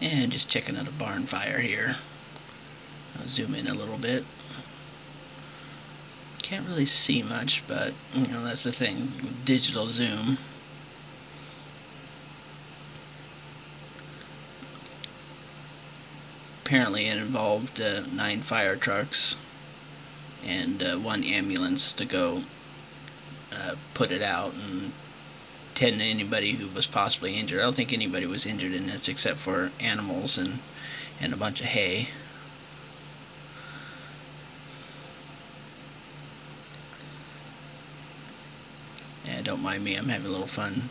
And just checking out a barn fire here. I'll zoom in a little bit. Can't really see much, but you know, that's the thing with digital zoom. Apparently it involved 9 fire trucks and 1 ambulance to go put it out and tend to anybody who was possibly injured. I don't think anybody was injured in this except for animals and a bunch of hay. Yeah, don't mind me, I'm having a little fun.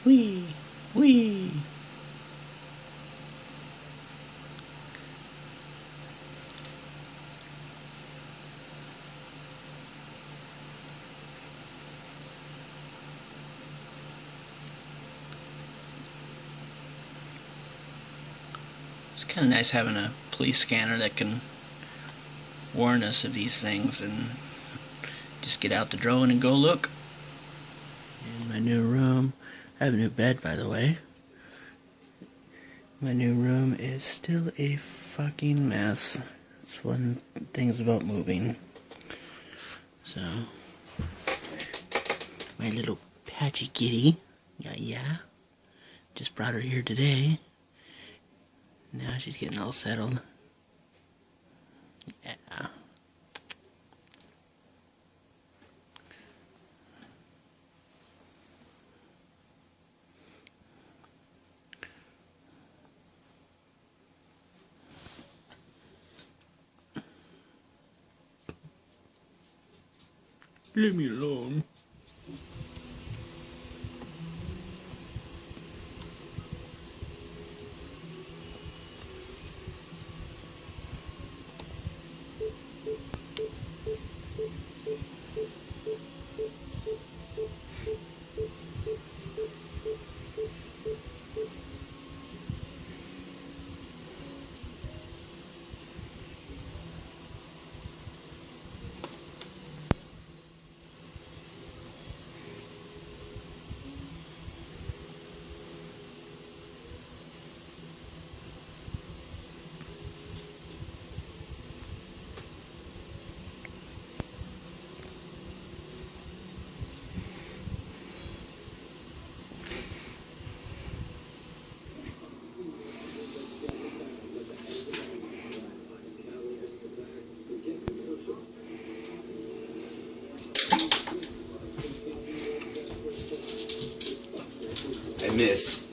Whee! Whee! It's kind of nice having a police scanner that can warn us of these things and just get out the drone and go look. In my new room, I have a new bed, by the way. My new room is still a fucking mess. It's one of the things about moving. So, my little patchy kitty, yeah, just brought her here today. Now she's getting all settled. Yeah. Leave me alone. I missed.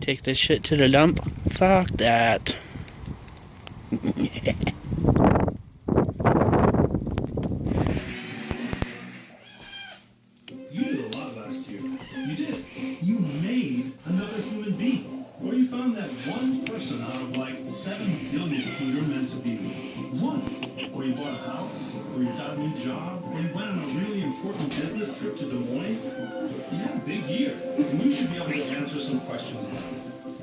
Take this shit to the dump. Fuck that. You did a lot last year. You did. You made another human being. Or you found that one person out of like 7 billion who you're meant to be. One. Or you bought a house. Or you got a new job. Or you went on a really important business trip to Des Moines. You had a big year. And you should be able to answer some questions now.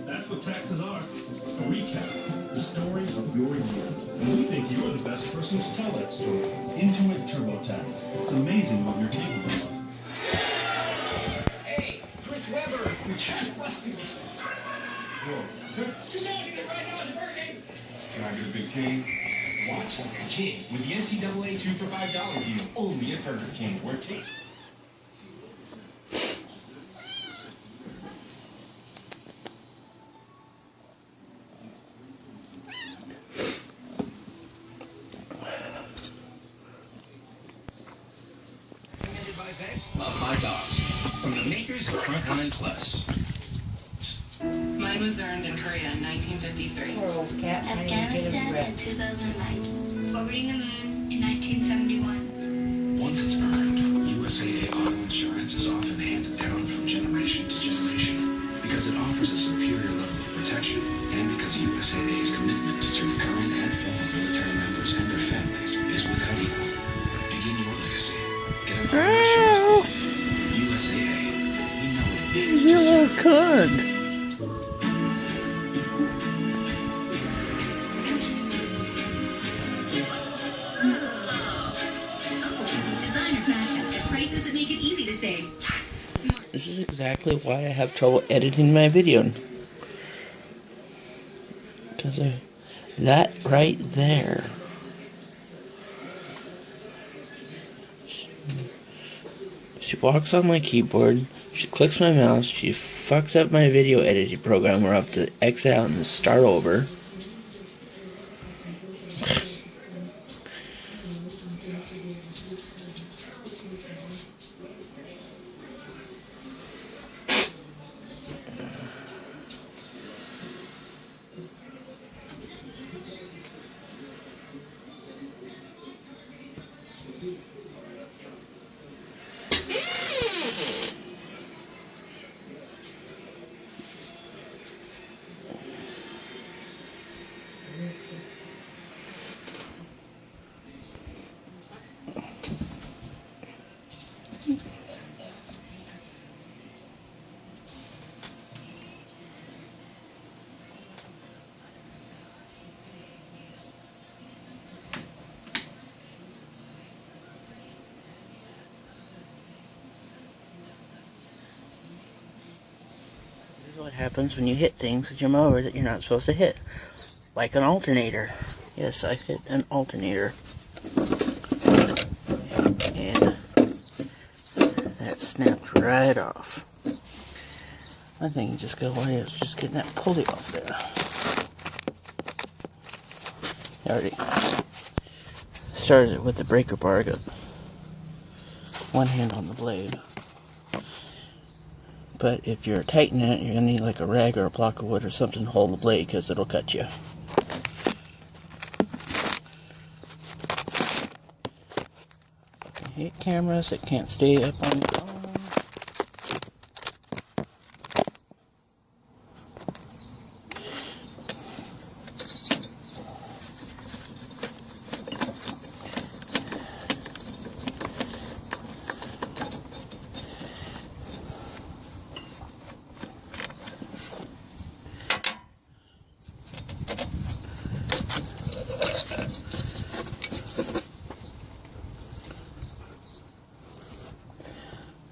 That's what taxes are. A recap. The story of your year. And we think you're the best person to tell that story. Intuit TurboTax. It's amazing what you're capable of. Hey, Chris Webber. Whoa, sir? $2 right now is a birthday. Can I get a big king? Watch like a king with the NCAA 2 for $5 deal. Only at Burger King. Where tickets. Love My Dogs, from the makers of Frontline Plus. Mine was earned in Korea in 1953. Afghanistan in 2009. Orbiting the moon in 1971. Once it's earned, USAA Auto Insurance is often handed down from generation to generation. can't. Designer fashion at prices that make it easy to say yes. This is exactly why I have trouble editing my video. Because that right there. She walks on my keyboard, she clicks my mouse, she fucks up my video editing program where I have to exit out and start over. What happens when you hit things with your mower that you're not supposed to hit. Like an alternator. Yes, I hit an alternator. And that snapped right off. I think you just go away. It's just getting that pulley off there. I already started it with the breaker bar. I got one hand on the blade. But if you're tightening it, you're going to need like a rag or a block of wood or something to hold the blade because it'll cut you. I hate cameras that can't stay up on your phone.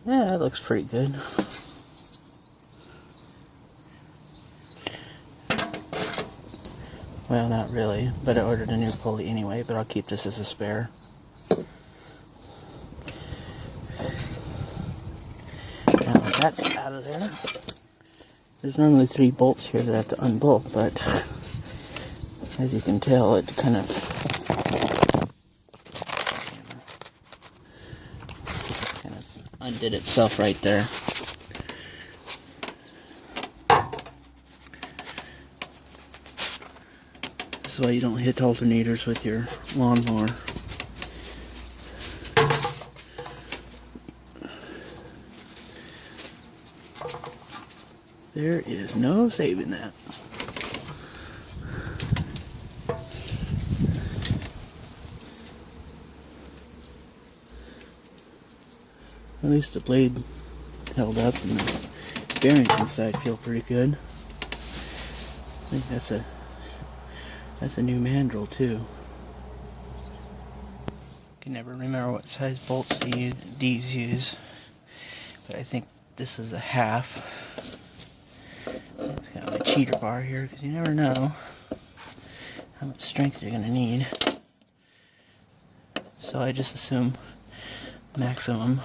Yeah, that looks pretty good. Well, not really, but I ordered a new pulley anyway, but I'll keep this as a spare. Now that that's out of there, there's normally 3 bolts here that I have to unbolt, but as you can tell, it kind of undid itself right there. This is why you don't hit alternators with your lawnmower. There is no saving that. At least the blade held up and the bearings inside feel pretty good. I think that's a new mandrel too. Can never remember what size bolts these use, but I think this is a half. It's got my cheater bar here because you never know how much strength you're gonna need. So I just assume maximum.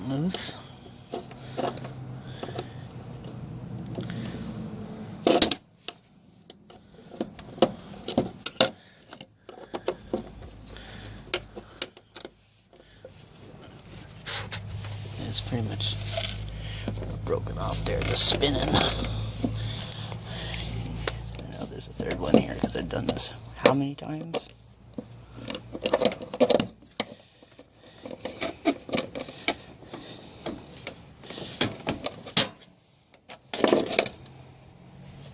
Loose. It's pretty much broken off there, just spinning. I know there's a third one here because I've done this how many times?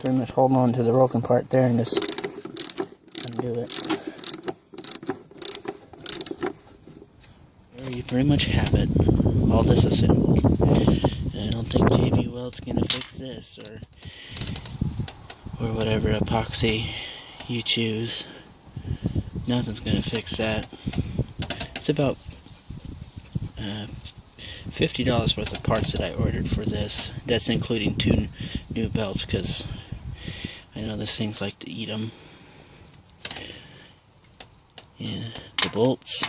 Pretty much holding on to the broken part there and just do it. There you pretty much have it. All disassembled. And I don't think JB Weld's gonna fix this, or whatever epoxy you choose. Nothing's gonna fix that. It's about $50 worth of parts that I ordered for this. That's including 2 new belts, because I know this thing's like to eat them. And the bolts.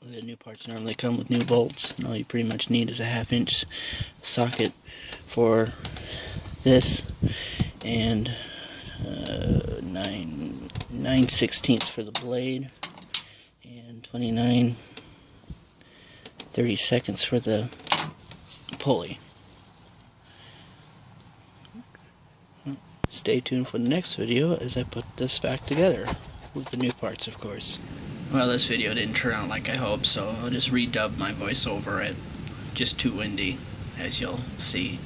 The new parts normally come with new bolts, and all you pretty much need is a 1/2-inch socket for this, and 9/16 for the blade, and 29/32 for the pulley. Stay tuned for the next video as I put this back together, with the new parts, of course. Well, this video didn't turn out like I hoped, so I'll just redub my voice over it. Just too windy, as you'll see.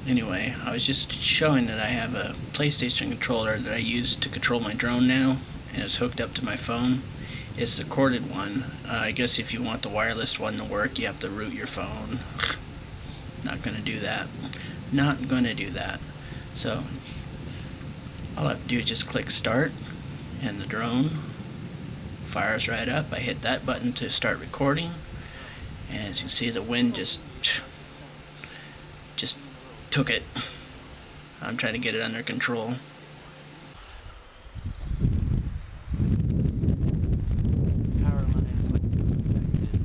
Anyway, I was just showing that I have a PlayStation controller that I use to control my drone now, and it's hooked up to my phone. It's the corded one. I guess if you want the wireless one to work, you have to root your phone. Not gonna do that. Not gonna do that. So, all I have to do is just click start, and the drone fires right up. I hit that button to start recording, and as you can see, the wind just took it. I'm trying to get it under control. Power lines might be affected.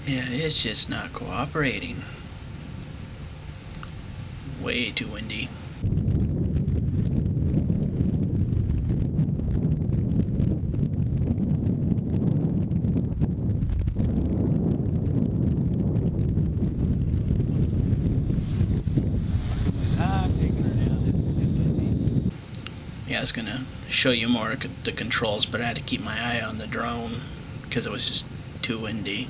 Yeah, it's just not cooperating. Way too windy. Yeah, I was gonna show you more of the controls, but I had to keep my eye on the drone because it was just too windy.